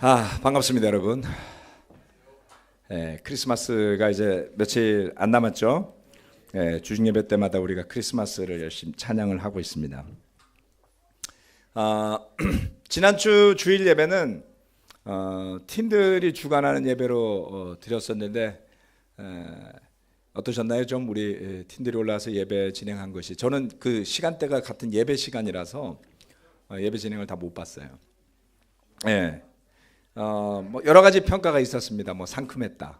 반갑습니다, 여러분. 크리스마스가 이제 며칠 안 남았죠. 주중 예배 때마다 우리가 크리스마스를 열심히 찬양을 하고 있습니다. 지난주 주일 예배는 팀들이 주관하는 예배로 드렸었는데 어떠셨나요? 좀 우리 팀들이 올라와서 예배 진행한 것이, 저는 그 시간대가 같은 예배 시간이라서 예배 진행을 다 못 봤어요. 뭐 여러 가지 평가가 있었습니다. 뭐 상큼했다,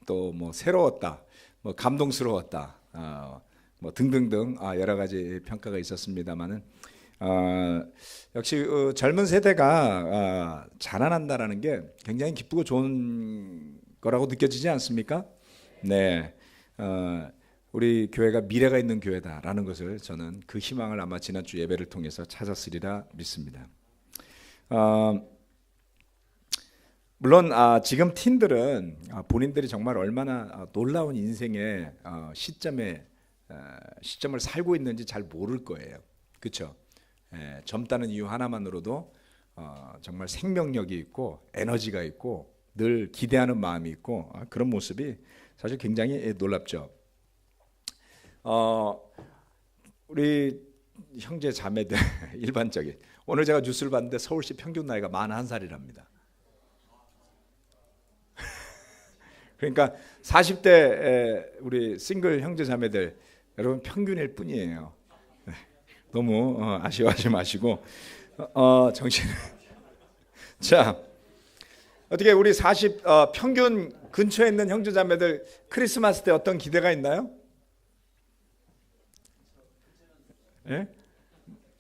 또 뭐 새로웠다, 뭐 감동스러웠다, 뭐 등등등 여러 가지 평가가 있었습니다만은 역시 젊은 세대가 자라난다라는 게 굉장히 기쁘고 좋은 거라고 느껴지지 않습니까? 네, 우리 교회가 미래가 있는 교회다라는 것을 저는 그 희망을 아마 지난주 예배를 통해서 찾았으리라 믿습니다. 물론 지금 팀들은 본인들이 정말 얼마나 놀라운 인생의 시점을 살고 있는지 잘 모를 거예요. 그렇죠? 젊다는 이유 하나만으로도 정말 생명력이 있고 에너지가 있고 늘 기대하는 마음이 있고 그런 모습이 사실 굉장히 놀랍죠. 우리 형제 자매들 일반적인, 오늘 제가 뉴스를 봤는데 서울시 평균 나이가 41살이랍니다. 그러니까 40대 우리 싱글 형제 자매들 여러분 평균일 뿐이에요. 너무 아쉬워하지 마시고 정신. 자, 어떻게 우리 40 평균 근처에 있는 형제 자매들 크리스마스 때 어떤 기대가 있나요? 예?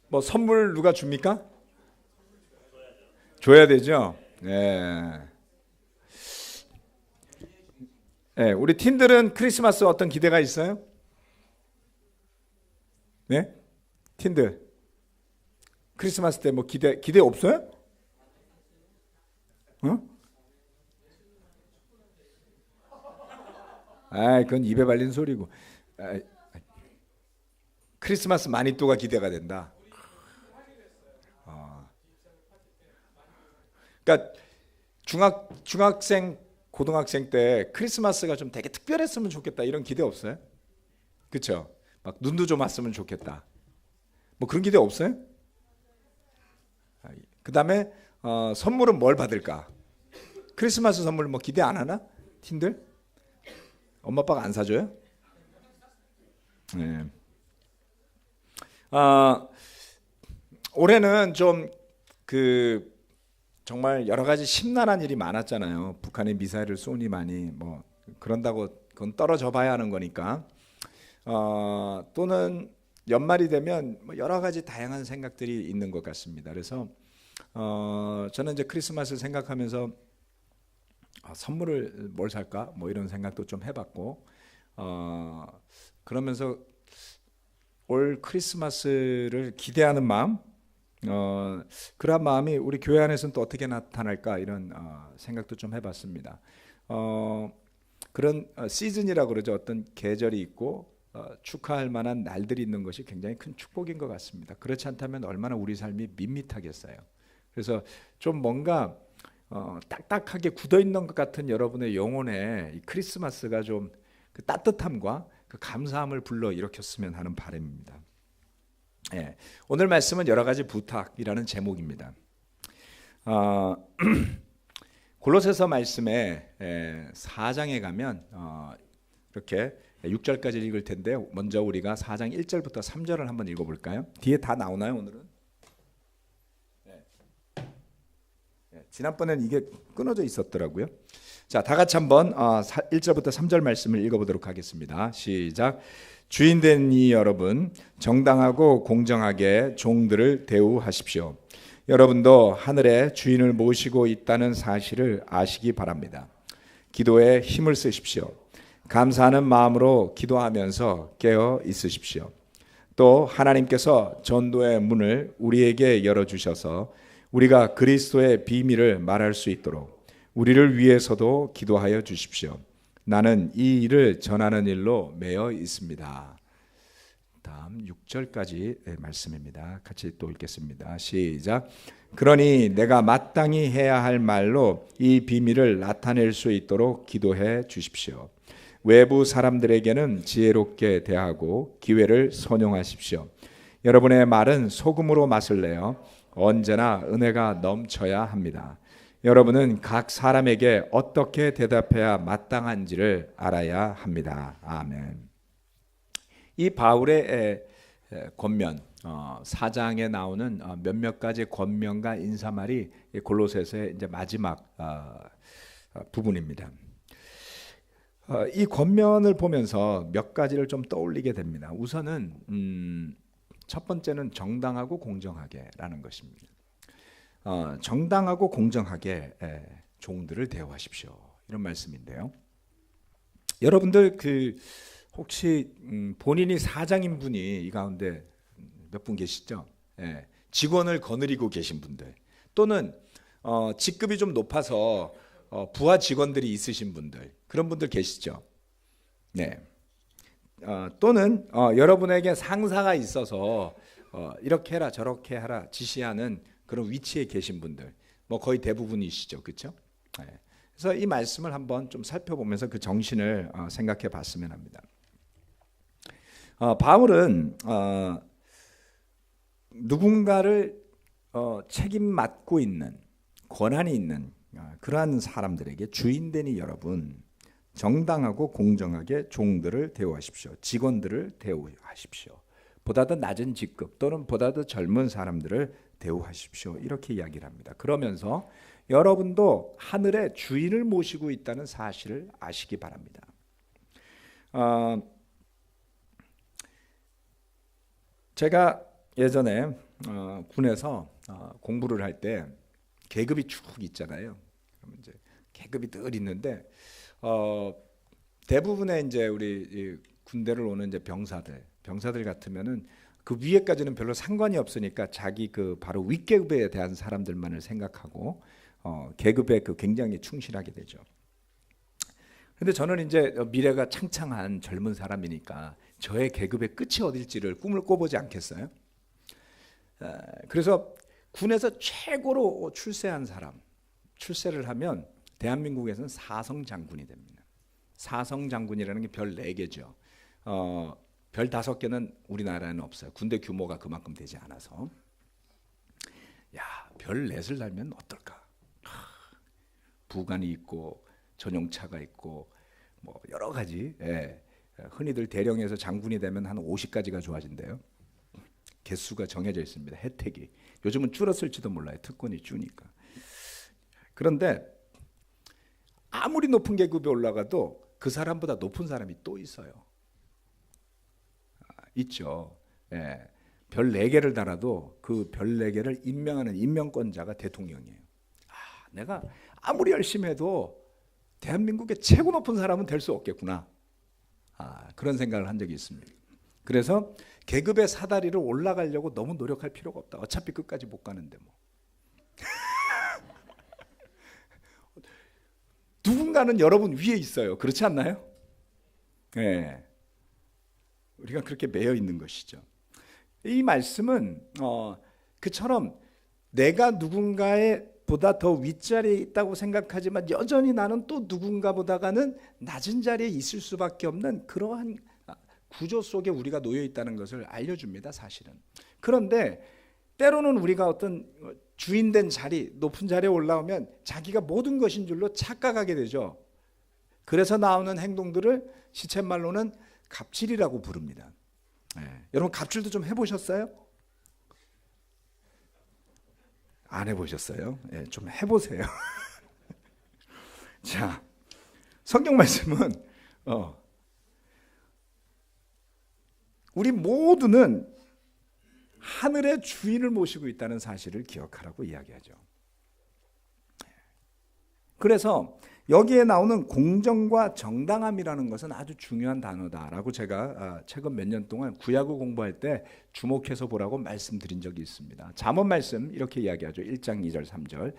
뭐 선물 누가 줍니까? 줘야 되죠. 우리 팀들은 크리스마스 어떤 기대가 있어요? 네? 팀들 크리스마스 때 뭐 기대 없어요? 그건 입에 발린 소리고. 크리스마스 마니또가 기대가 된다. 그러니까 중학생, 고등학생 때 크리스마스가 좀 되게 특별했으면 좋겠다 이런 기대 없어요? 그렇죠? 막 눈도 좀 왔으면 좋겠다. 뭐 그런 기대 없어요? 그 다음에 선물은 뭘 받을까? 크리스마스 선물 뭐 기대 안 하나? 팀들? 엄마 아빠가 안 사줘요? 네. 올해는 좀 정말 여러 가지 심란한 일이 많았잖아요. 북한이 미사일을 쏘니 많이 뭐 그런다고 그건 떨어져 봐야 하는 거니까. 또는 연말이 되면 뭐 여러 가지 다양한 생각들이 있는 것 같습니다. 그래서 저는 이제 크리스마스를 생각하면서 선물을 뭘 살까 뭐 이런 생각도 좀 해봤고, 그러면서 올 크리스마스를 기대하는 마음, 그런 마음이 우리 교회 안에서는 또 어떻게 나타날까 이런 생각도 좀 해봤습니다. 그런 시즌이라고 그러죠. 어떤 계절이 있고 축하할 만한 날들이 있는 것이 굉장히 큰 축복인 것 같습니다. 그렇지 않다면 얼마나 우리 삶이 밋밋하겠어요. 그래서 좀 뭔가 딱딱하게 굳어있는 것 같은 여러분의 영혼에 이 크리스마스가 좀 그 따뜻함과 그 감사함을 불러 일으켰으면 하는 바람입니다. 오늘 말씀은 여러 가지 부탁이라는 제목입니다. 골로새서 말씀에 4장에 가면 이렇게 6절까지 읽을 텐데, 먼저 우리가 4장 1절부터 3절을 한번 읽어볼까요? 뒤에 다 나오나요 오늘은? 지난번엔 이게 끊어져 있었더라고요. 자, 다 같이 한번 1절부터 3절 말씀을 읽어보도록 하겠습니다. 시작. 주인된 이 여러분, 정당하고 공정하게 종들을 대우하십시오. 여러분도 하늘의 주인을 모시고 있다는 사실을 아시기 바랍니다. 기도에 힘을 쓰십시오. 감사하는 마음으로 기도하면서 깨어 있으십시오. 또 하나님께서 전도의 문을 우리에게 열어주셔서 우리가 그리스도의 비밀을 말할 수 있도록 우리를 위해서도 기도하여 주십시오. 나는 이 일을 전하는 일로 매여 있습니다. 다음 6절까지 말씀입니다. 같이 또 읽겠습니다. 시작. 그러니 내가 마땅히 해야 할 말로 이 비밀을 나타낼 수 있도록 기도해 주십시오. 외부 사람들에게는 지혜롭게 대하고 기회를 선용하십시오. 여러분의 말은 소금으로 맛을 내어 언제나 은혜가 넘쳐야 합니다. 여러분은 각 사람에게 어떻게 대답해야 마땅한지를 알아야 합니다. 아멘. 이 바울의 권면 4장에 나오는 몇몇 가지 권면과 인사말이 골로새서의 이제 마지막 부분입니다. 이 권면을 보면서 몇 가지를 좀 떠올리게 됩니다. 우선은 첫 번째는 정당하고 공정하게라는 것입니다. 정당하고 공정하게 종들을 대우하십시오. 이런 말씀인데요. 여러분들 혹시 본인이 사장인 분이 이 가운데 몇 분 계시죠? 직원을 거느리고 계신 분들, 또는 직급이 좀 높아서 부하 직원들이 있으신 분들, 그런 분들 계시죠? 네. 또는 여러분에게 상사가 있어서 이렇게 해라 저렇게 하라 지시하는 그런 위치에 계신 분들, 뭐 거의 대부분이시죠, 그렇죠? 네. 그래서 이 말씀을 한번 좀 살펴보면서 그 정신을 생각해 봤으면 합니다. 바울은 누군가를 책임 맡고 있는 권한이 있는 그러한 사람들에게 주인되니 여러분 정당하고 공정하게 종들을 대우하십시오. 직원들을 대우하십시오. 보다 더 낮은 직급 또는 보다 더 젊은 사람들을 대우하십시오. 이렇게 이야기를 합니다. 그러면서 여러분도 하늘의 주인을 모시고 있다는 사실을 아시기 바랍니다. 제가 예전에 군에서 공부를 할 때 계급이 쭉 있잖아요. 그러면 이제 계급이 늘 있는데 대부분의 이제 우리 군대를 오는 이제 병사들 같으면은 그 위에까지는 별로 상관이 없으니까 자기 그 바로 윗계급에 대한 사람들만을 생각하고 계급에 굉장히 충실하게 되죠. 근데 저는 이제 미래가 창창한 젊은 사람이니까 저의 계급의 끝이 어딜지를 꿈을 꿔보지 않겠어요? 그래서 군에서 최고로 출세한 사람, 출세를 하면 대한민국에서는 사성 장군이 됩니다. 사성 장군이라는 게 별 4개죠. 별 5개는 우리나라에는 없어요. 군대 규모가 그만큼 되지 않아서. 야, 별 4을 달면 어떨까? 부관이 있고 전용차가 있고 뭐 여러 가지. 흔히들 대령에서 장군이 되면 한 50가지가 좋아진대요. 개수가 정해져 있습니다. 혜택이. 요즘은 줄었을지도 몰라요. 특권이 주니까. 그런데 아무리 높은 계급에 올라가도 그 사람보다 높은 사람이 또 있어요. 있죠. 별 4개를 달아도 그 별 4개를 임명하는 임명권자가 대통령이에요. 내가 아무리 열심히 해도 대한민국의 최고 높은 사람은 될 수 없겠구나. 그런 생각을 한 적이 있습니다. 그래서 계급의 사다리를 올라가려고 너무 노력할 필요가 없다. 어차피 끝까지 못 가는데 뭐. 누군가는 여러분 위에 있어요. 그렇지 않나요? 우리가 그렇게 매여 있는 것이죠. 이 말씀은 그처럼 내가 누군가의 보다 더 윗자리에 있다고 생각하지만 여전히 나는 또 누군가보다가는 낮은 자리에 있을 수밖에 없는 그러한 구조 속에 우리가 놓여 있다는 것을 알려줍니다. 사실은. 그런데 때로는 우리가 어떤 주인된 자리, 높은 자리에 올라오면 자기가 모든 것인 줄로 착각하게 되죠. 그래서 나오는 행동들을 시쳇말로는 갑질이라고 부릅니다. 여러분 갑질도 좀 해보셨어요? 안 해보셨어요? 좀 해보세요. 자, 성경 말씀은 우리 모두는 하늘의 주인을 모시고 있다는 사실을 기억하라고 이야기하죠. 그래서 여기에 나오는 공정과 정당함이라는 것은 아주 중요한 단어다라고 제가 최근 몇 년 동안 구약을 공부할 때 주목해서 보라고 말씀드린 적이 있습니다. 잠언 말씀 이렇게 이야기하죠. 1장 2절 3절.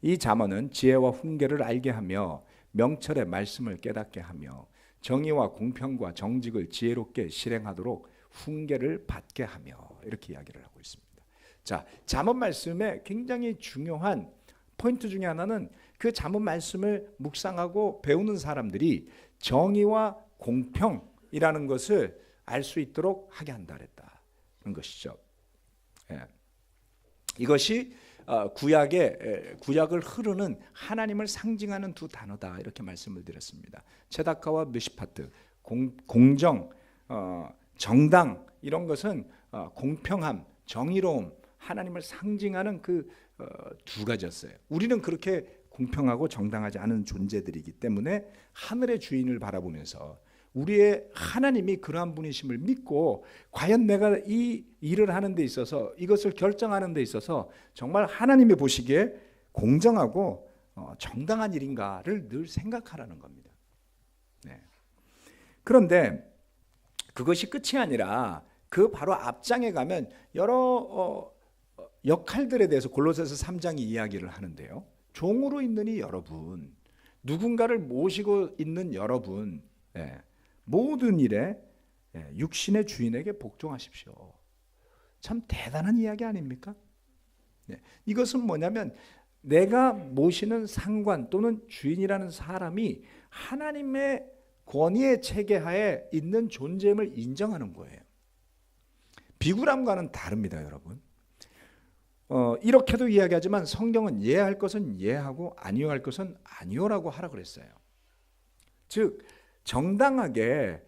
이 잠언은 지혜와 훈계를 알게 하며 명철의 말씀을 깨닫게 하며 정의와 공평과 정직을 지혜롭게 실행하도록 훈계를 받게 하며 이렇게 이야기를 하고 있습니다. 자, 잠언 말씀에 굉장히 중요한 포인트 중에 하나는 그 잠언 말씀을 묵상하고 배우는 사람들이 정의와 공평이라는 것을 알 수 있도록 하게 한다 그랬다는 것이죠. 예. 이것이 구약을 흐르는 하나님을 상징하는 두 단어다 이렇게 말씀을 드렸습니다. 체다카와 미시파트, 공정, 정당 이런 것은 공평함, 정의로움, 하나님을 상징하는 그 두 가지였어요. 우리는 그렇게 공평하고 정당하지 않은 존재들이기 때문에 하늘의 주인을 바라보면서 우리의 하나님이 그러한 분이심을 믿고 과연 내가 이 일을 하는 데 있어서 이것을 결정하는 데 있어서 정말 하나님이 보시기에 공정하고 정당한 일인가를 늘 생각하라는 겁니다. 네. 그런데 그것이 끝이 아니라 그 바로 앞장에 가면 여러 역할들에 대해서 골로새서 3장이 이야기를 하는데요. 종으로 있는 이 여러분, 누군가를 모시고 있는 여러분, 모든 일에 육신의 주인에게 복종하십시오. 참 대단한 이야기 아닙니까? 이것은 뭐냐면 내가 모시는 상관 또는 주인이라는 사람이 하나님의 권위의 체계하에 있는 존재임을 인정하는 거예요. 비굴함과는 다릅니다, 여러분. 이렇게도 이야기하지만 성경은 예할 것은 예하고 아니요 할 것은 아니요라고 하라 그랬어요. 즉 정당하게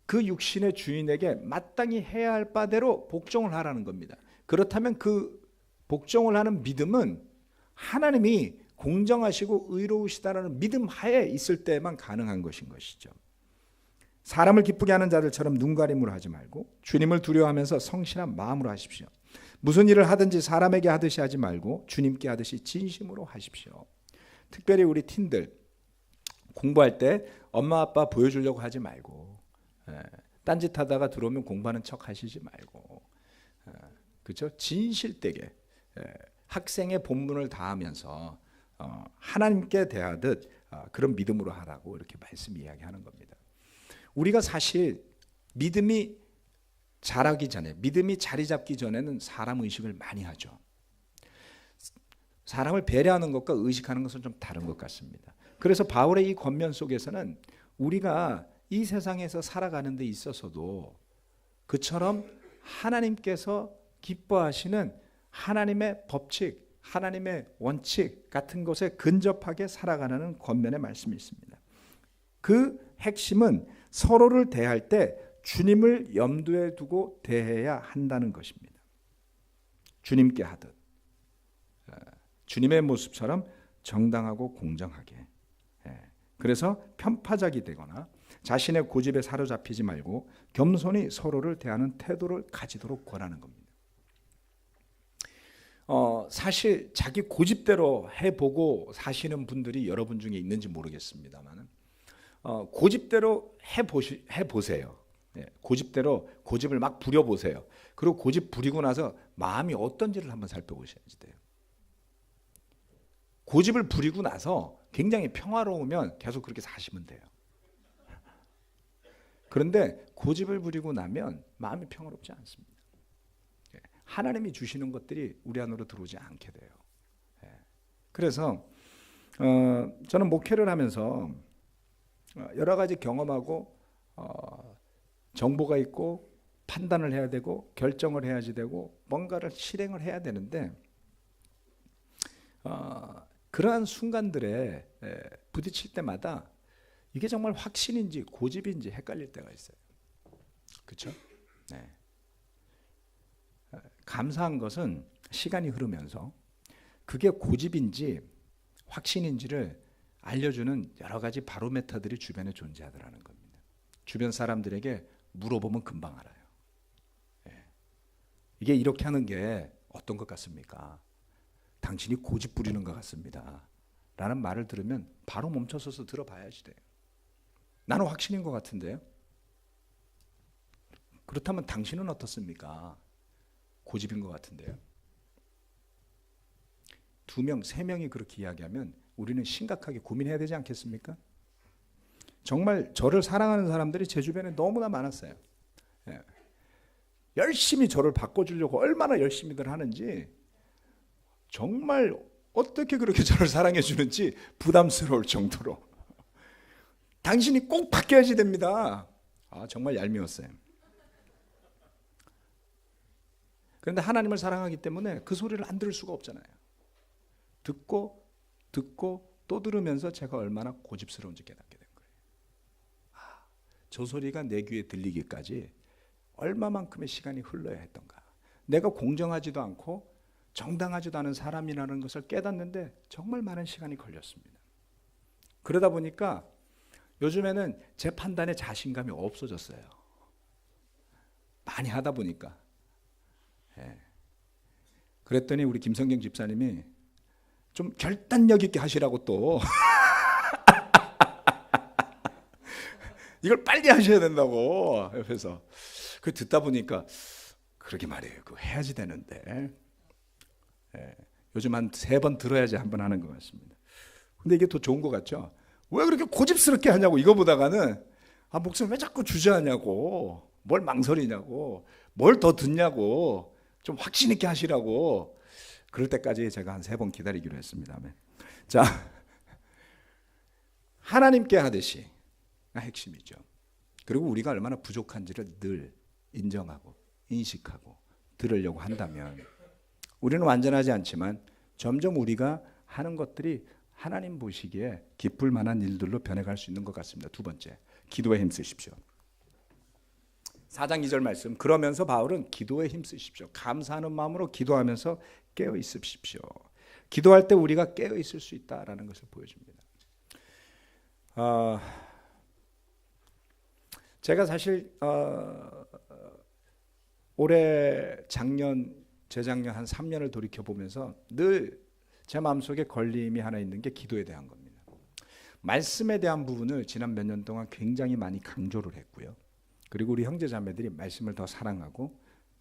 그 육신의 주인에게 마땅히 해야 할 바대로 복종을 하라는 겁니다. 그렇다면 그 복종을 하는 믿음은 하나님이 공정하시고 의로우시다라는 믿음 하에 있을 때만 가능한 것인 것이죠. 사람을 기쁘게 하는 자들처럼 눈가림으로 하지 말고 주님을 두려워하면서 성실한 마음으로 하십시오. 무슨 일을 하든지 사람에게 하듯이 하지 말고 주님께 하듯이 진심으로 하십시오. 특별히 우리 틴들 공부할 때 엄마 아빠 보여주려고 하지 말고 딴짓하다가 들어오면 공부하는 척 하시지 말고 그렇죠? 진실되게 학생의 본분을 다하면서 하나님께 대하듯 그런 믿음으로 하라고 이렇게 말씀 이야기하는 겁니다. 우리가 사실 믿음이 자라기 전에 믿음이 자리 잡기 전에는 사람 의식을 많이 하죠. 사람을 배려하는 것과 의식하는 것은 좀 다른 것 같습니다. 그래서 바울의 이 권면 속에서는 우리가 이 세상에서 살아가는 데 있어서도 그처럼 하나님께서 기뻐하시는 하나님의 법칙, 하나님의 원칙 같은 것에 근접하게 살아가는 권면의 말씀이 있습니다. 그 핵심은 서로를 대할 때 주님을 염두에 두고 대해야 한다는 것입니다. 주님께 하듯 주님의 모습처럼 정당하고 공정하게. 그래서 편파적이 되거나 자신의 고집에 사로잡히지 말고 겸손히 서로를 대하는 태도를 가지도록 권하는 겁니다. 사실 자기 고집대로 해보고 사시는 분들이 여러분 중에 있는지 모르겠습니다만 고집대로 해보세요. 고집대로 고집을 막 부려보세요. 그리고 고집 부리고 나서 마음이 어떤지를 한번 살펴보셔야지 돼요. 고집을 부리고 나서 굉장히 평화로우면 계속 그렇게 사시면 돼요. 그런데 고집을 부리고 나면 마음이 평화롭지 않습니다. 하나님이 주시는 것들이 우리 안으로 들어오지 않게 돼요. 그래서 저는 목회를 하면서 여러 가지 경험하고 정보가 있고 판단을 해야 되고 결정을 해야지 되고 뭔가를 실행을 해야 되는데 그러한 순간들에 부딪힐 때마다 이게 정말 확신인지 고집인지 헷갈릴 때가 있어요. 그렇죠? 네. 감사한 것은 시간이 흐르면서 그게 고집인지 확신인지를 알려주는 여러 가지 바로메터들이 주변에 존재하더라는 겁니다. 주변 사람들에게 물어보면 금방 알아요. 이게 이렇게 하는 게 어떤 것 같습니까? 당신이 고집 부리는 것 같습니다. 라는 말을 들으면 바로 멈춰서서 들어봐야지 돼요. 나는 확신인 것 같은데요. 그렇다면 당신은 어떻습니까? 고집인 것 같은데요. 2명, 3명이 그렇게 이야기하면 우리는 심각하게 고민해야 되지 않겠습니까? 정말 저를 사랑하는 사람들이 제 주변에 너무나 많았어요. 열심히 저를 바꿔주려고 얼마나 열심히들 하는지 정말 어떻게 그렇게 저를 사랑해 주는지 부담스러울 정도로 당신이 꼭 바뀌어야지 됩니다. 정말 얄미웠어요. 그런데 하나님을 사랑하기 때문에 그 소리를 안 들을 수가 없잖아요. 듣고 또 들으면서 제가 얼마나 고집스러운지 깨닫게 된 거예요. 저 소리가 내 귀에 들리기까지 얼마만큼의 시간이 흘러야 했던가. 내가 공정하지도 않고 정당하지도 않은 사람이라는 것을 깨닫는데 정말 많은 시간이 걸렸습니다. 그러다 보니까 요즘에는 제 판단에 자신감이 없어졌어요. 많이 하다 보니까. 그랬더니 우리 김성경 집사님이 좀 결단력 있게 하시라고 또 이걸 빨리 하셔야 된다고 옆에서. 그 듣다 보니까 그러게 말이에요. 그거 해야지 되는데. 요즘 한 3번 들어야지 한 번 하는 것 같습니다. 근데 이게 더 좋은 것 같죠? 왜 그렇게 고집스럽게 하냐고. 이거 보다가는 목사님 왜 자꾸 주저하냐고, 뭘 망설이냐고, 뭘 더 듣냐고, 좀 확신 있게 하시라고. 그럴 때까지 제가 한 3번 기다리기로 했습니다. 자, 하나님께 하듯이 핵심이죠. 그리고 우리가 얼마나 부족한지를 늘 인정하고 인식하고 들으려고 한다면 우리는 완전하지 않지만 점점 우리가 하는 것들이 하나님 보시기에 기쁠 만한 일들로 변해갈 수 있는 것 같습니다. 2번째, 기도에 힘쓰십시오. 4장 2절 말씀. 그러면서 바울은 기도에 힘쓰십시오. 감사하는 마음으로 기도하면서 깨어 있으십시오. 기도할 때 우리가 깨어 있을 수 있다라는 것을 보여줍니다. 제가 사실 올해 재작년 한 3년을 돌이켜보면서 늘 제 마음속에 걸림이 하나 있는 게 기도에 대한 겁니다. 말씀에 대한 부분을 지난 몇 년 동안 굉장히 많이 강조를 했고요. 그리고 우리 형제자매들이 말씀을 더 사랑하고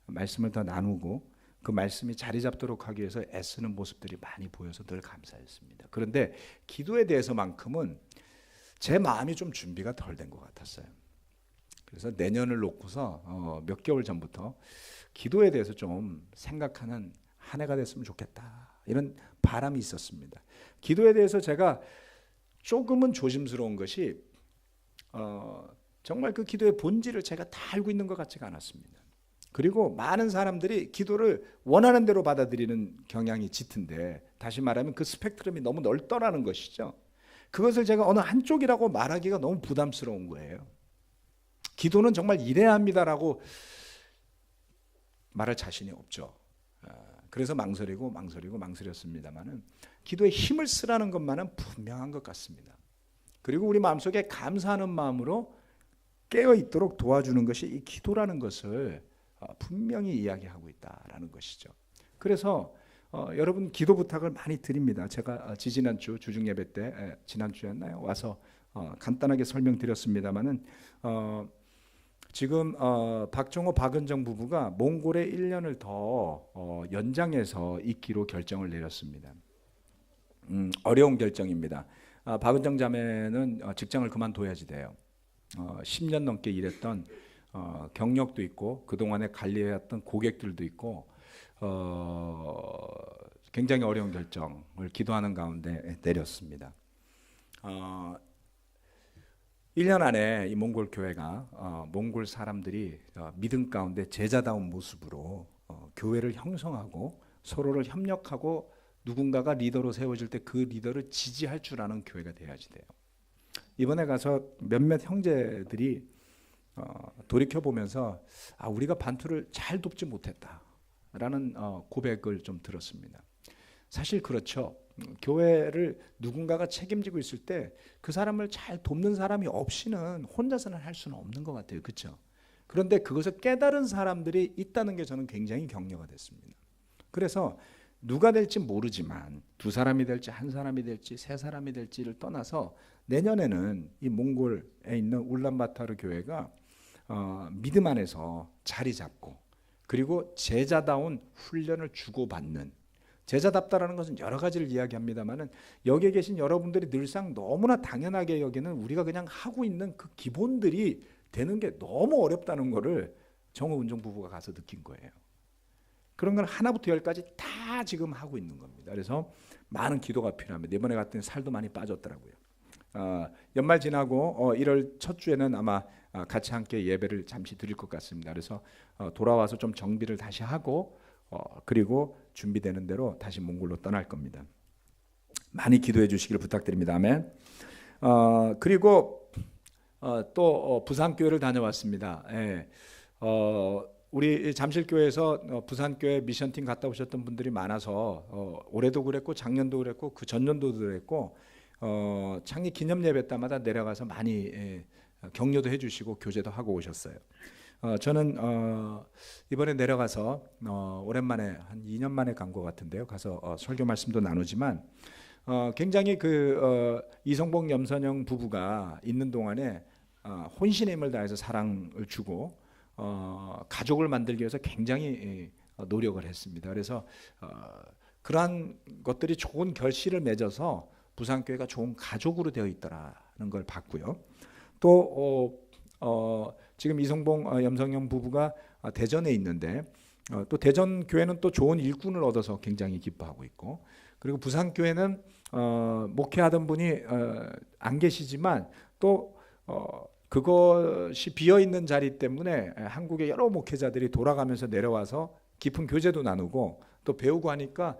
말씀을 더 나누고 그 말씀이 자리 잡도록 하기 위해서 애쓰는 모습들이 많이 보여서 늘 감사했습니다. 그런데 기도에 대해서만큼은 제 마음이 좀 준비가 덜 된 것 같았어요. 그래서 내년을 놓고서 몇 개월 전부터 기도에 대해서 좀 생각하는 한 해가 됐으면 좋겠다, 이런 바람이 있었습니다. 기도에 대해서 제가 조금은 조심스러운 것이 정말 그 기도의 본질을 제가 다 알고 있는 것 같지가 않았습니다. 그리고 많은 사람들이 기도를 원하는 대로 받아들이는 경향이 짙은데, 다시 말하면 그 스펙트럼이 너무 넓더라는 것이죠. 그것을 제가 어느 한쪽이라고 말하기가 너무 부담스러운 거예요. 기도는 정말 이래야 합니다라고 말할 자신이 없죠. 그래서 망설였습니다만은 기도에 힘을 쓰라는 것만은 분명한 것 같습니다. 그리고 우리 마음속에 감사하는 마음으로 깨어 있도록 도와주는 것이 이 기도라는 것을 분명히 이야기하고 있다라는 것이죠. 그래서 여러분 기도 부탁을 많이 드립니다. 제가 지지난주 주중예배 때 지난주였나요? 와서 간단하게 설명드렸습니다마는 지금 박정호 박은정 부부가 몽골에 1년을 더 연장해서 있기로 결정을 내렸습니다. 어려운 결정입니다. 박은정 자매는 직장을 그만둬야지 돼요. 10년 넘게 일했던 경력도 있고 그동안에 관리해왔던 고객들도 있고 굉장히 어려운 결정을 기도하는 가운데 내렸습니다. 1년 안에 이 몽골 교회가 몽골 사람들이 믿음 가운데 제자다운 모습으로 교회를 형성하고 서로를 협력하고 누군가가 리더로 세워질 때 그 리더를 지지할 줄 아는 교회가 돼야지 돼요. 이번에 가서 몇몇 형제들이 돌이켜보면서 우리가 반투를 잘 돕지 못했다라는 고백을 좀 들었습니다. 사실 그렇죠. 교회를 누군가가 책임지고 있을 때 그 사람을 잘 돕는 사람이 없이는 혼자서는 할 수는 없는 것 같아요. 그렇죠? 그런데 그것을 깨달은 사람들이 있다는 게 저는 굉장히 격려가 됐습니다. 그래서 누가 될지 모르지만 2사람이 될지 1사람이 될지 3사람이 될지를 떠나서 내년에는 이 몽골에 있는 울란바타르 교회가 믿음 안에서 자리 잡고 그리고 제자다운 훈련을 주고받는, 제자답다라는 것은 여러 가지를 이야기합니다만은 여기에 계신 여러분들이 늘상 너무나 당연하게 여기는 우리가 그냥 하고 있는 그 기본들이 되는 게 너무 어렵다는 것을 정호은정 부부가 가서 느낀 거예요. 그런 건 하나부터 열까지 다 지금 하고 있는 겁니다. 그래서 많은 기도가 필요합니다. 이번에 갔더니 살도 많이 빠졌더라고요. 연말 지나고 1월 첫 주에는 아마 같이 함께 예배를 잠시 드릴 것 같습니다. 그래서 돌아와서 좀 정비를 다시 하고 그리고 준비되는 대로 다시 몽골로 떠날 겁니다. 많이 기도해 주시기를 부탁드립니다. 아멘. 그리고 또 부산교회를 다녀왔습니다. 예. 우리 잠실교회에서 부산교회 미션팀 갔다 오셨던 분들이 많아서 올해도 그랬고 작년도 그랬고 그 전년도도 그랬고 창립 기념 예배 때마다 내려가서 많이 격려도 해주시고 교제도 하고 오셨어요. 저는 이번에 내려가서 오랜만에 한 2년 만에 간 것 같은데요. 가서 설교 말씀도 나누지만 굉장히 이성복 염선영 부부가 있는 동안에 혼신의 힘을 다해서 사랑을 주고 가족을 만들기 위해서 굉장히 노력을 했습니다. 그래서 그러한 것들이 좋은 결실을 맺어서 부산교회가 좋은 가족으로 되어 있더라는 걸 봤고요. 또 지금 이성봉 염성영 부부가 대전에 있는데 또 대전 교회는 또 좋은 일꾼을 얻어서 굉장히 기뻐하고 있고, 그리고 부산교회는 목회하던 분이 안 계시지만 또 그것이 비어있는 자리 때문에 한국의 여러 목회자들이 돌아가면서 내려와서 깊은 교제도 나누고 또 배우고 하니까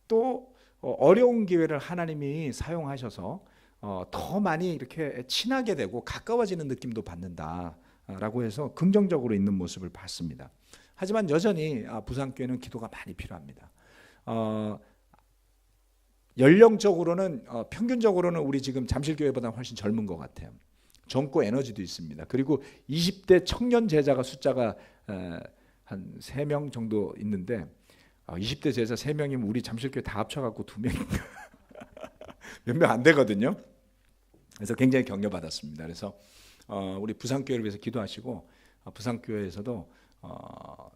또 어려운 기회를 하나님이 사용하셔서 더 많이 이렇게 친하게 되고 가까워지는 느낌도 받는다라고 해서 긍정적으로 있는 모습을 봤습니다. 하지만 여전히 부산교회는 기도가 많이 필요합니다. 연령적으로는 평균적으로는 우리 지금 잠실교회보다 훨씬 젊은 것 같아요. 젊고 에너지도 있습니다. 그리고 20대 청년 제자가 숫자가 한 3명 정도 있는데 20대 제자 3명이면 우리 잠실교회 다 합쳐갖고 2명인가 몇 명 안 되거든요. 그래서 굉장히 격려받았습니다. 그래서 우리 부산교회를 위해서 기도하시고 부산교회에서도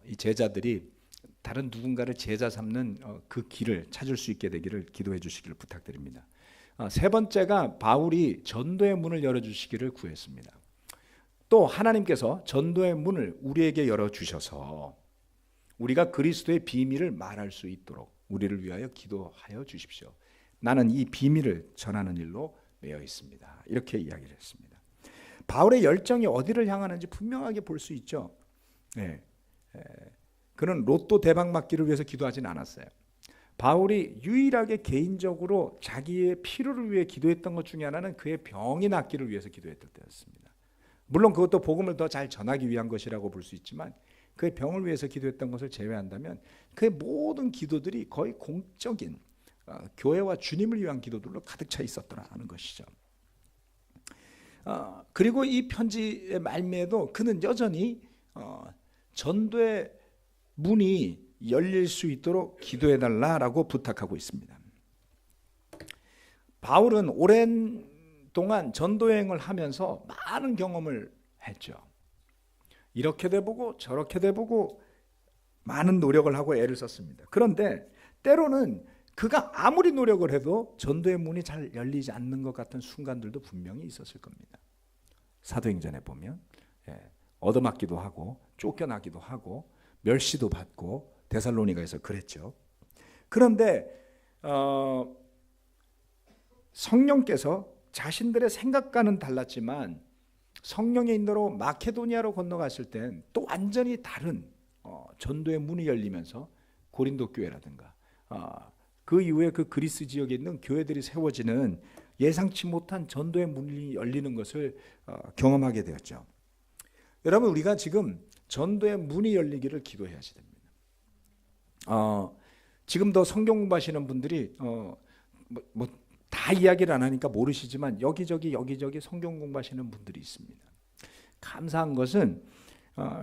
이 제자들이 다른 누군가를 제자 삼는 그 길을 찾을 수 있게 되기를 기도해 주시기를 부탁드립니다. 세 번째가 바울이 전도의 문을 열어주시기를 구했습니다. 또 하나님께서 전도의 문을 우리에게 열어주셔서 우리가 그리스도의 비밀을 말할 수 있도록 우리를 위하여 기도하여 주십시오. 나는 이 비밀을 전하는 일로 매여 있습니다. 이렇게 이야기를 했습니다. 바울의 열정이 어디를 향하는지 분명하게 볼 수 있죠. 그는 로또 대박 맞기를 위해서 기도하진 않았어요. 바울이 유일하게 개인적으로 자기의 필요를 위해 기도했던 것 중에 하나는 그의 병이 낫기를 위해서 기도했던 때였습니다. 물론 그것도 복음을 더 잘 전하기 위한 것이라고 볼 수 있지만 그의 병을 위해서 기도했던 것을 제외한다면 그의 모든 기도들이 거의 공적인 교회와 주님을 위한 기도들로 가득 차 있었더라는 것이죠. 그리고 이 편지의 말미에도 그는 여전히 전도의 문이 열릴 수 있도록 기도해달라고 부탁하고 있습니다. 바울은 오랜 동안 전도여행을 하면서 많은 경험을 했죠. 이렇게 돼보고 저렇게 돼보고 많은 노력을 하고 애를 썼습니다. 그런데 때로는 그가 아무리 노력을 해도 전도의 문이 잘 열리지 않는 것 같은 순간들도 분명히 있었을 겁니다. 사도행전에 보면 얻어맞기도 하고 쫓겨나기도 하고 멸시도 받고 데살로니가에서 그랬죠. 그런데 성령께서 자신들의 생각과는 달랐지만 성령의 인도로 마케도니아로 건너갔을 땐 또 완전히 다른 전도의 문이 열리면서 고린도 교회라든가 그 이후에 그 그리스 지역에 있는 교회들이 세워지는 예상치 못한 전도의 문이 열리는 것을 경험하게 되었죠. 여러분, 우리가 지금 전도의 문이 열리기를 기도해야지 됩니다. 지금도 성경 공부하시는 분들이 다 이야기를 안 하니까 모르시지만 여기저기 성경 공부하시는 분들이 있습니다. 감사한 것은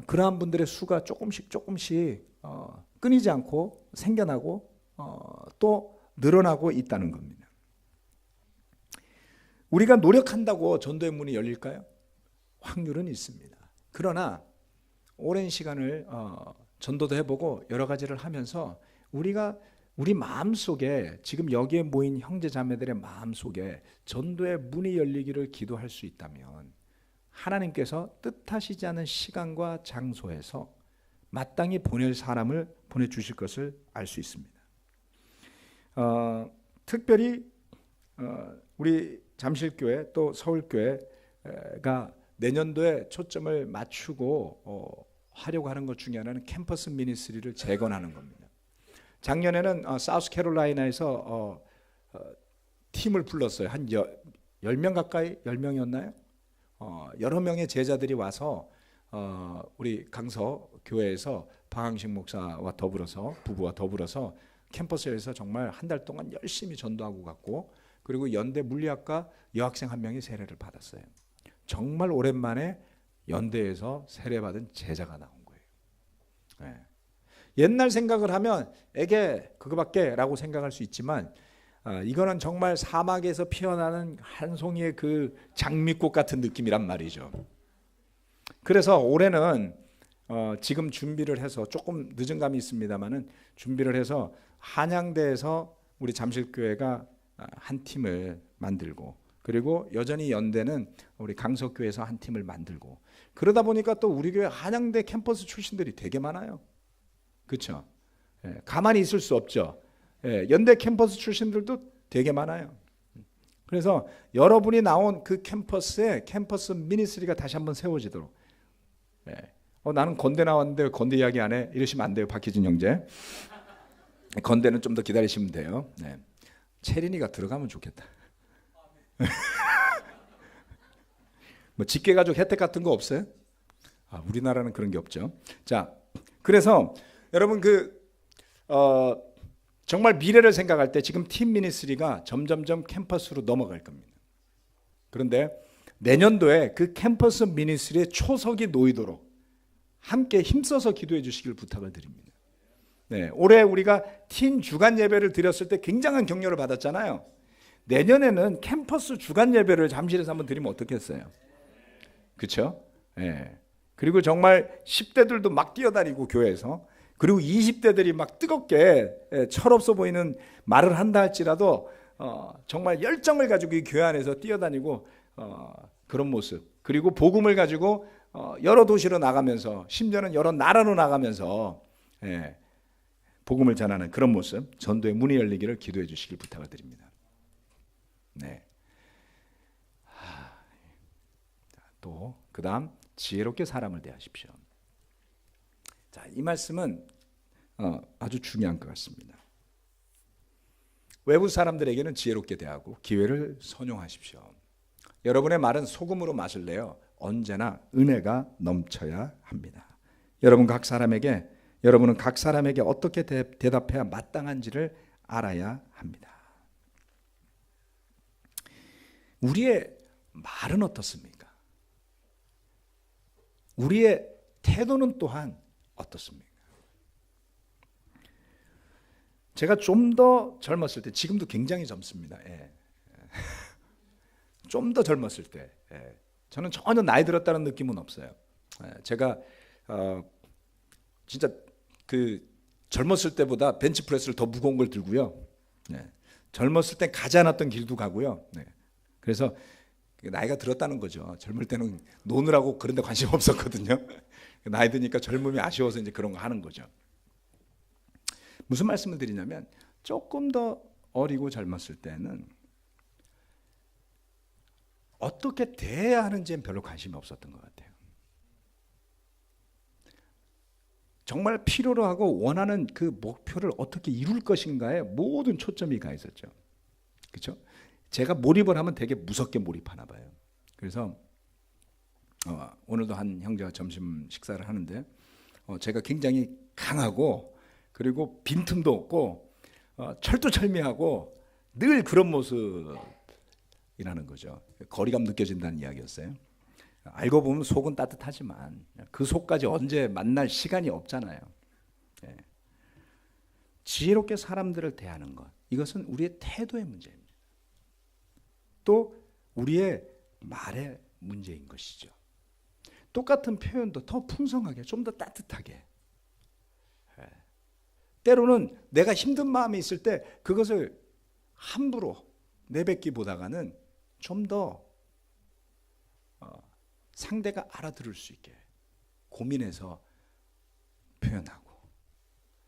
그러한 분들의 수가 조금씩 끊이지 않고 생겨나고 또 늘어나고 있다는 겁니다. 우리가 노력한다고 전도의 문이 열릴까요? 확률은 있습니다. 그러나 오랜 시간을 전도도 해보고 여러 가지를 하면서 우리 마음속에 지금 여기에 모인 형제 자매들의 마음속에 전도의 문이 열리기를 기도할 수 있다면 하나님께서 뜻하시지 않은 시간과 장소에서 마땅히 보낼 사람을 보내주실 것을 알 수 있습니다. 특별히 우리 잠실교회 또 서울교회가 내년도에 초점을 맞추고 하려고 하는 것 중에 하나는 캠퍼스 미니스트리를 재건하는 겁니다. 작년에는 사우스캐롤라이나에서 팀을 불렀어요. 한 10명 가까이, 10명이었나요? 여러 명의 제자들이 와서 우리 강서 교회에서 방항식 목사와 더불어서 부부와 더불어서 캠퍼스에서 정말 한 달 동안 열심히 전도하고 갔고, 그리고 연대 물리학과 여학생 한 명이 세례를 받았어요. 정말 오랜만에 연대에서 세례받은 제자가 나온 거예요. 네. 옛날 생각을 하면 에게 그거밖에 라고 생각할 수 있지만 이거는 정말 사막에서 피어나는 한 송이의 그 장미꽃 같은 느낌이란 말이죠. 그래서 올해는 지금 준비를 해서 조금 늦은 감이 있습니다만은 준비를 해서 한양대에서 우리 잠실교회가 한 팀을 만들고, 그리고 여전히 연대는 우리 강서교회에서 한 팀을 만들고, 그러다 보니까 또 우리 교회 한양대 캠퍼스 출신들이 되게 많아요. 그렇죠? 가만히 있을 수 없죠. 연대 캠퍼스 출신들도 되게 많아요. 그래서 여러분이 나온 그 캠퍼스에 캠퍼스 미니스트리가 다시 한번 세워지도록. 나는 건대 나왔는데 건대 이야기 안 해? 이러시면 안 돼요, 박희준 형제. 건대는 좀 더 기다리시면 돼요. 채린이가 들어가면 좋겠다. 뭐 직계가족 혜택 같은 거 없어요? 우리나라는 그런 게 없죠. 자, 그래서 여러분 정말 미래를 생각할 때 지금 팀 미니스트리가 점점점 캠퍼스로 넘어갈 겁니다. 그런데 내년도에 그 캠퍼스 미니스트리의 초석이 놓이도록 함께 힘써서 기도해 주시길 부탁을 드립니다. 올해 우리가 팀 주간 예배를 드렸을 때 굉장한 격려를 받았잖아요. 내년에는 캠퍼스 주간 예배를 잠실에서 한번 드리면 어떻겠어요? 그렇죠? 그리고 정말 10대들도 막 뛰어다니고 교회에서, 그리고 20대들이 막 뜨겁게 철없어 보이는 말을 한다 할지라도 정말 열정을 가지고 이 교회 안에서 뛰어다니고 그런 모습, 그리고 복음을 가지고 여러 도시로 나가면서, 심지어는 여러 나라로 나가면서 복음을 전하는 그런 모습, 전도의 문이 열리기를 기도해 주시길 부탁을 드립니다. 또 그다음 지혜롭게 사람을 대하십시오. 자, 이 말씀은 아주 중요한 것 같습니다. 외부 사람들에게는 지혜롭게 대하고 기회를 선용하십시오. 여러분의 말은 소금으로 맛을 내어 언제나 은혜가 넘쳐야 합니다. 여러분은 각 사람에게 어떻게 대답해야 마땅한지를 알아야 합니다. 우리의 말은 어떻습니까? 우리의 태도는 또한 어떻습니까? 제가 좀 더 젊었을 때, 지금도 굉장히 젊습니다. 좀 더 젊었을 때, 저는 전혀 나이 들었다는 느낌은 없어요. 제가 진짜 젊었을 때보다 벤치프레스를 더 무거운 걸 들고요. 젊었을 때 가지 않았던 길도 가고요. 그래서 나이가 들었다는 거죠. 젊을 때는 노느라고 그런 데 관심 없었거든요. 나이 드니까 젊음이 아쉬워서 이제 그런 거 하는 거죠. 무슨 말씀을 드리냐면, 조금 더 어리고 젊었을 때는 어떻게 대해야 하는지엔 별로 관심이 없었던 것 같아요. 정말 필요로 하고 원하는 그 목표를 어떻게 이룰 것인가에 모든 초점이 가 있었죠. 그렇죠? 제가 몰입을 하면 되게 무섭게 몰입하나 봐요. 그래서 오늘도 한 형제가 점심 식사를 하는데 제가 굉장히 강하고, 그리고 빈틈도 없고 철두철미하고 늘 그런 모습이라는 거죠. 거리감 느껴진다는 이야기였어요. 알고 보면 속은 따뜻하지만 그 속까지 언제 만날 시간이 없잖아요. 지혜롭게 사람들을 대하는 것, 이것은 우리의 태도의 문제입니다. 또 우리의 말의 문제인 것이죠. 똑같은 표현도 더 풍성하게, 좀 더 따뜻하게. 때로는 내가 힘든 마음이 있을 때 그것을 함부로 내뱉기보다는 좀 더 상대가 알아들을 수 있게 고민해서 표현하고.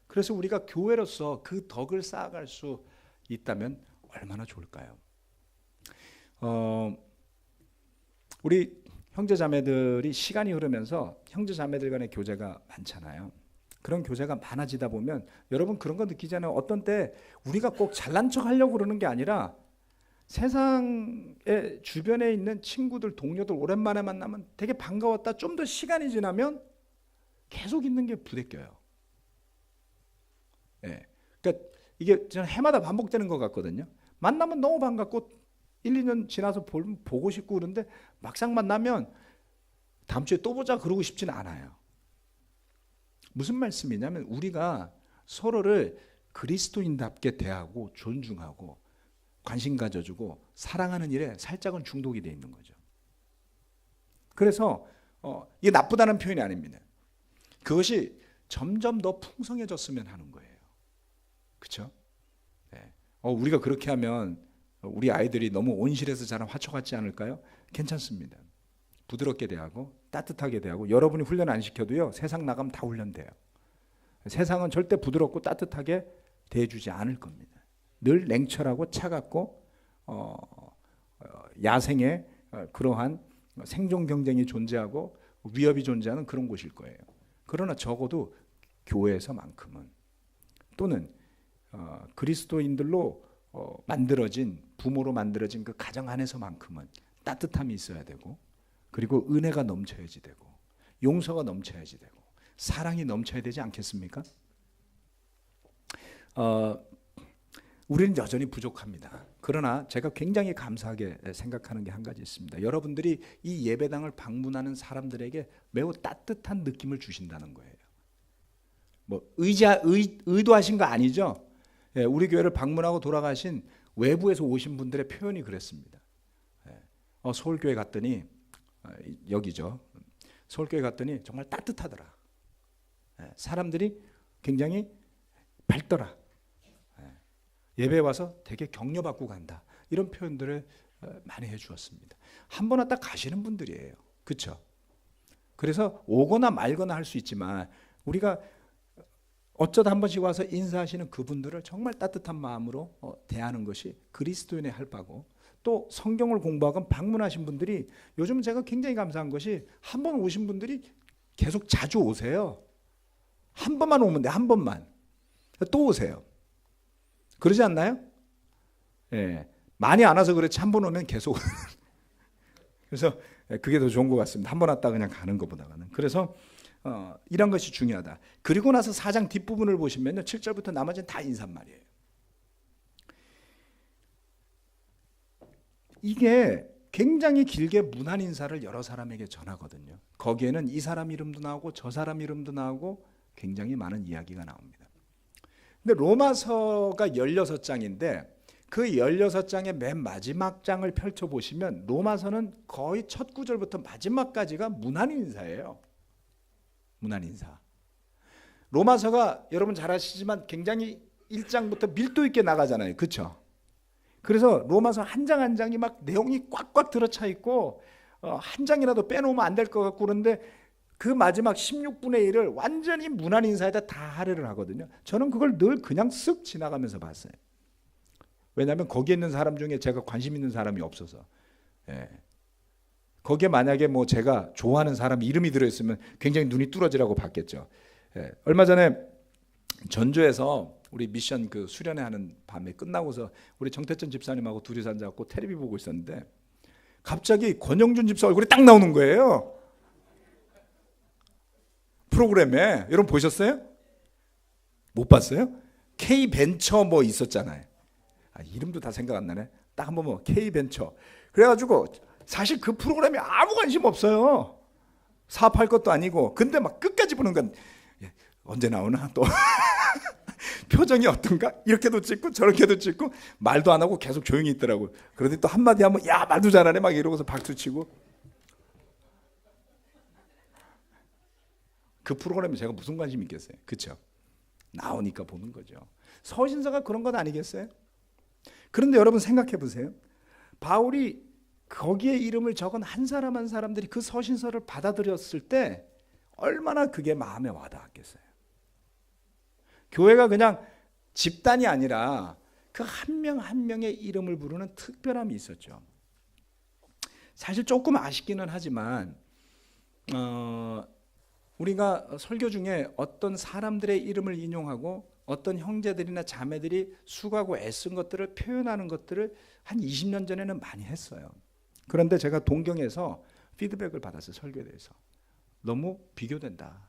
그래서 우리가 교회로서 그 덕을 쌓아갈 수 있다면 얼마나 좋을까요? 우리 형제자매들이 시간이 흐르면서 형제자매들 간의 교제가 많잖아요. 그런 교제가 많아지다 보면 여러분 그런 거 느끼잖아요. 어떤 때 우리가 꼭 잘난 척 하려고 그러는 게 아니라 세상에 주변에 있는 친구들, 동료들 오랜만에 만나면 되게 반가웠다. 좀 더 시간이 지나면 계속 있는 게 부대껴요. 예. 그러니까 이게 저는 해마다 반복되는 것 같거든요. 만나면 너무 반갑고 1, 2년 지나서 보고 싶고 그런데 막상 만나면 다음 주에 또 보자 그러고 싶지는 않아요. 무슨 말씀이냐면 우리가 서로를 그리스도인답게 대하고 존중하고 관심 가져주고 사랑하는 일에 살짝은 중독이 돼 있는 거죠. 그래서 이게 나쁘다는 표현이 아닙니다. 그것이 점점 더 풍성해졌으면 하는 거예요. 그렇죠? 네. 우리가 그렇게 하면 우리 아이들이 너무 온실에서 자란 화초 같지 않을까요? 괜찮습니다. 부드럽게 대하고 따뜻하게 대하고 여러분이 훈련 안 시켜도요. 세상 나가면 다 훈련돼요. 세상은 절대 부드럽고 따뜻하게 대해주지 않을 겁니다. 늘 냉철하고 차갑고 야생의 그러한 생존 경쟁이 존재하고 위협이 존재하는 그런 곳일 거예요. 그러나 적어도 교회에서만큼은 또는 그리스도인들로 만들어진 부모로 만들어진 그 가정 안에서만큼은 따뜻함이 있어야 되고 그리고 은혜가 넘쳐야지 되고 용서가 넘쳐야지 되고 사랑이 넘쳐야 되지 않겠습니까? 우리는 여전히 부족합니다. 그러나 제가 굉장히 감사하게 생각하는 게 한 가지 있습니다. 여러분들이 이 예배당을 방문하는 사람들에게 매우 따뜻한 느낌을 주신다는 거예요. 뭐 의도하신 거 아니죠? 예, 우리 교회를 방문하고 돌아가신 외부에서 오신 분들의 표현이 그랬습니다. 서울교회 갔더니 여기죠. 서울교회 갔더니 정말 따뜻하더라. 사람들이 굉장히 밝더라. 예배에 와서 되게 격려받고 간다. 이런 표현들을 많이 해주었습니다. 한 번 왔다 가시는 분들이에요. 그렇죠? 그래서 오거나 말거나 할 수 있지만 우리가 어쩌다 한 번씩 와서 인사하시는 그분들을 정말 따뜻한 마음으로 대하는 것이 그리스도인의 할 바고 또 성경을 공부하고 방문하신 분들이 요즘 제가 굉장히 감사한 것이 한 번 오신 분들이 계속 자주 오세요. 한 번만 오면 돼. 한 번만. 또 오세요. 그러지 않나요? 예. 많이 안 와서 그렇지 한 번 오면 계속 그래서 그게 더 좋은 것 같습니다. 한 번 왔다 그냥 가는 것보다는. 그래서 이런 것이 중요하다. 그리고 나서 4장 뒷부분을 보시면요. 7절부터 나머지는 다 인사말이에요. 이게 굉장히 길게 문안 인사를 여러 사람에게 전하거든요. 거기에는 이 사람 이름도 나오고 저 사람 이름도 나오고 굉장히 많은 이야기가 나옵니다. 근데 로마서가 16장인데 그 16장의 맨 마지막 장을 펼쳐보시면 로마서는 거의 첫 구절부터 마지막까지가 문안 인사예요. 문안 인사. 로마서가 여러분 잘 아시지만 굉장히 1장부터 밀도 있게 나가잖아요. 그렇죠? 그래서 로마서 한 장 한 장이 막 내용이 꽉꽉 들어차 있고 한 장이라도 빼놓으면 안 될 것 같고 그런데 그 마지막 16분의 1을 완전히 문안 인사에다 다 할애를 하거든요. 저는 그걸 늘 그냥 쓱 지나가면서 봤어요. 왜냐하면 거기에 있는 사람 중에 제가 관심 있는 사람이 없어서. 예. 거기에 만약에 뭐 제가 좋아하는 사람 이름이 들어있으면 굉장히 눈이 뚫어지라고 봤겠죠. 예. 얼마 전에 전주에서 우리 미션 그 수련회 하는 밤에 끝나고서 우리 정태천 집사님하고 둘이서 앉아갖고 텔레비 보고 있었는데 갑자기 권영준 집사 얼굴이 딱 나오는 거예요. 프로그램에. 여러분 보셨어요? 못 봤어요? K벤처 뭐 있었잖아요. 이름도 다 생각 안 나네. 딱 한번 뭐 K벤처. 그래가지고 사실 그 프로그램에 아무 관심 없어요. 사업할 것도 아니고. 근데 막 끝까지 보는 건 언제 나오나 또 표정이 어떤가? 이렇게도 찍고 저렇게도 찍고 말도 안 하고 계속 조용히 있더라고요. 그런데 또 한마디 하면 야 말도 잘하네 막 이러고서 박수 치고. 그 프로그램에 제가 무슨 관심이 있겠어요? 그렇죠? 나오니까 보는 거죠. 서신서가 그런 건 아니겠어요? 그런데 여러분 생각해 보세요. 바울이 거기에 이름을 적은 한 사람 한 사람들이 그 서신서를 받아들였을 때 얼마나 그게 마음에 와닿았겠어요. 교회가 그냥 집단이 아니라 그 한 명 한 명의 이름을 부르는 특별함이 있었죠. 사실 조금 아쉽기는 하지만 우리가 설교 중에 어떤 사람들의 이름을 인용하고 어떤 형제들이나 자매들이 수고하고 애쓴 것들을 표현하는 것들을 한 20년 전에는 많이 했어요. 그런데 제가 동경에서 피드백을 받았어요. 설교에 대해서. 너무 비교된다.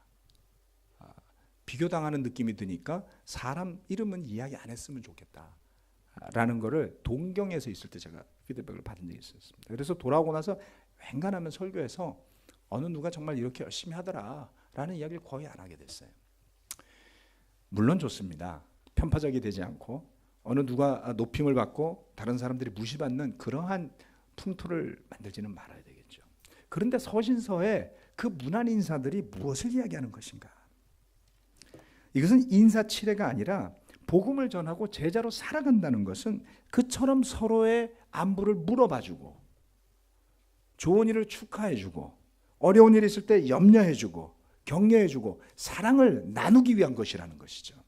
비교당하는 느낌이 드니까 사람 이름은 이야기 안 했으면 좋겠다 라는 거를 동경에서 있을 때 제가 피드백을 받은 적이 있었습니다. 그래서 돌아오고 나서 웬간하면 설교에서 어느 누가 정말 이렇게 열심히 하더라 라는 이야기를 거의 안 하게 됐어요. 물론 좋습니다. 편파적이 되지 않고 어느 누가 높임을 받고 다른 사람들이 무시받는 그러한 풍토를 만들지는 말아야 되겠죠. 그런데 서신서에 그 문안 인사들이 무엇을 이야기하는 것인가? 이것은 인사치레가 아니라 복음을 전하고 제자로 살아간다는 것은 그처럼 서로의 안부를 물어봐주고 좋은 일을 축하해주고 어려운 일이 있을 때 염려해주고 격려해주고 사랑을 나누기 위한 것이라는 것이죠.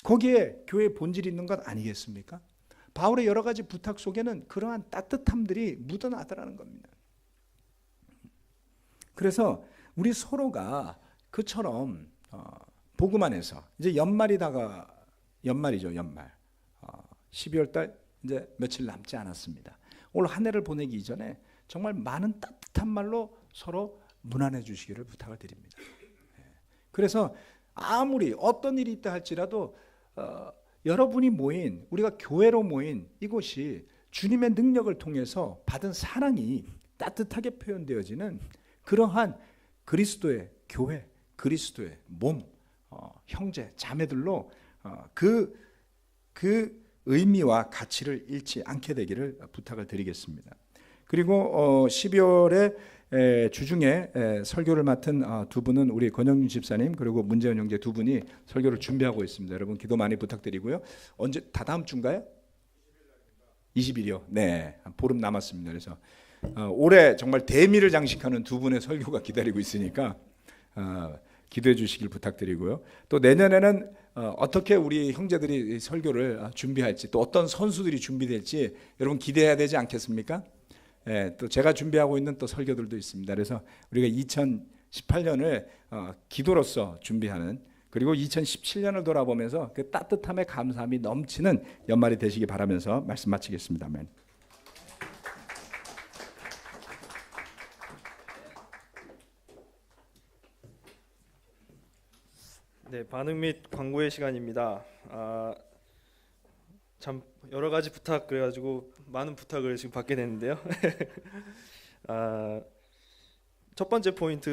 거기에 교회의 본질이 있는 것 아니겠습니까? 바울의 여러 가지 부탁 속에는 그러한 따뜻함들이 묻어나더라는 겁니다. 그래서 우리 서로가 그처럼 복음 안에서 이제 연말이죠. 연말 12월 달 이제 며칠 남지 않았습니다. 올 한 해를 보내기 이전에 정말 많은 따뜻한 말로 서로 문안해 주시기를 부탁을 드립니다. 그래서 아무리 어떤 일이 있다 할지라도 여러분이 모인 우리가 교회로 모인 이곳이 주님의 능력을 통해서 받은 사랑이 따뜻하게 표현되어지는 그러한 그리스도의 교회, 그리스도의 몸, 형제, 자매들로 그 의미와 가치를 잃지 않게 되기를 부탁을 드리겠습니다. 그리고 12월에 주중에 설교를 맡은 두 분은 우리 권영윤 집사님 그리고 문재현 형제 두 분이 설교를 준비하고 있습니다. 여러분 기도 많이 부탁드리고요. 언제 다다음 주인가요? 20일이요. 네, 보름 남았습니다. 그래서 올해 정말 대미를 장식하는 두 분의 설교가 기다리고 있으니까 기도해 주시길 부탁드리고요. 또 내년에는 어떻게 우리 형제들이 설교를 준비할지 또 어떤 선수들이 준비될지 여러분 기대해야 되지 않겠습니까? 예, 또 제가 준비하고 있는 또 설교들도 있습니다. 그래서 우리가 2018년을 기도로서 준비하는 그리고 2017년을 돌아보면서 그 따뜻함의 감사함이 넘치는 연말이 되시기 바라면서 말씀 마치겠습니다. 아멘. 네, 반응 및 광고의 시간입니다. 참 여러 가지 부탁 그래가지고 많은 부탁을 지금 받게 됐는데요. 첫 번째 포인트